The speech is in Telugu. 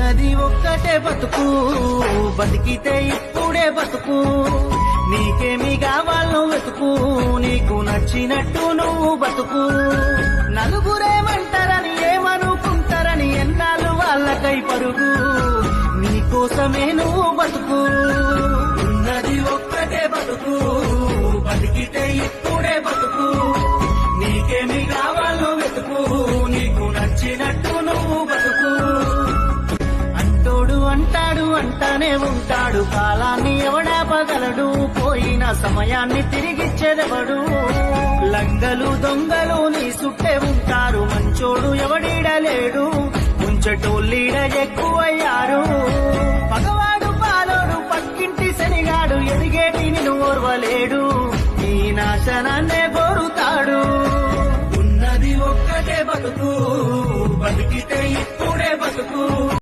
ఉన్నది ఒక్కటే బతుకు, బతికితే ఇప్పుడే బతుకు. నీకేమి కావాలో వెతుకు, నీకు నచ్చినట్టు నువ్వు బతుకు. నలుగురేమంటారని ఏమనుకుంటారని ఎన్నాళ్ళు వాళ్ళకై పరుగు, నీకోసమే నువ్వు బతుకు. ఉన్నది ఒక్కటే బతుకు, బతికితే ఇప్పుడే బతుకు. నీకేమి కావాలో వెతుకు, నీకు నచ్చినట్టు నువ్వు బతుకు. అంటోడు అంటాడు అంటానే ఉంటాడు, కాలాన్ని ఎవడాపగలడు, పోయిన సమయాన్ని తిరిగిచ్చేదెవడు. లంగలు దొంగలు నీ సుట్టే ఉంటారు, మంచోడు ఎవడీడలేడు, ముంచటోళ్ళీడ ఎక్కువయ్యారు. పగవాడు పాలోడు పక్కింటి శనిగాడు, ఎదిగేటి నిన్ను ఓర్వలేడు. ఈ నాశనాన్ని